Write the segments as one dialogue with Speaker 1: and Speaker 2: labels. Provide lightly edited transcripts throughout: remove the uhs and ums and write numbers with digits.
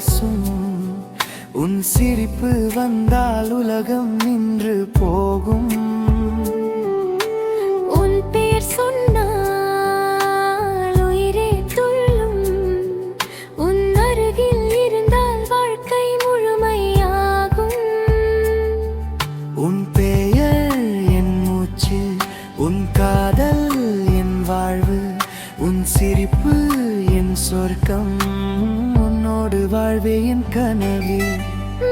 Speaker 1: பேசும். உன் சிரிப்பு வந்தால் உலகம் நின்று போகும்.
Speaker 2: உன் பேர் சொன்னால் உயிரே துள்ளும். உன் அருகில் இருந்தால் வாழ்க்கை முழுமையாகும்.
Speaker 1: உன் பெயர் என் மூச்சு, உன் காதல் என் வாழ்வு, உன் சிரிப்பு என் சொர்க்கம், உன்னோடு வாழ்வே என் கனவு.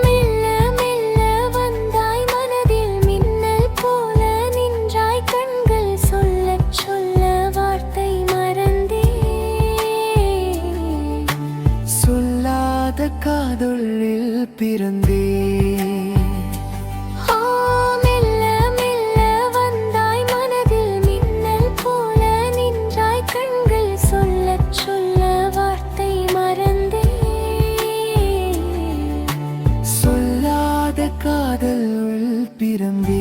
Speaker 2: மெல்ல மெல்ல வந்தாய் மனதில் மின்னல் போல நின்றாய். கண்கள் சொல்லச் சொல்ல வார்த்தை மறந்தே.
Speaker 1: சொல்லாத காதலில் பிறந்தே. காதல் பிறந்தே.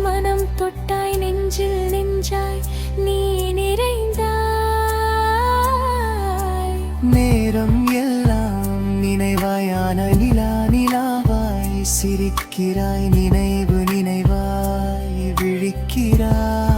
Speaker 2: மனம் தொட்டாய் நெஞ்சில் நெஞ்சாய் நீ நிறைந்தாய்.
Speaker 1: நேரம் எல்லாம் நினைவாயான நிலா நிலாவாய் சிரிக்கிறாய். நினைவு நினைவாய் விழிக்கிறாய்.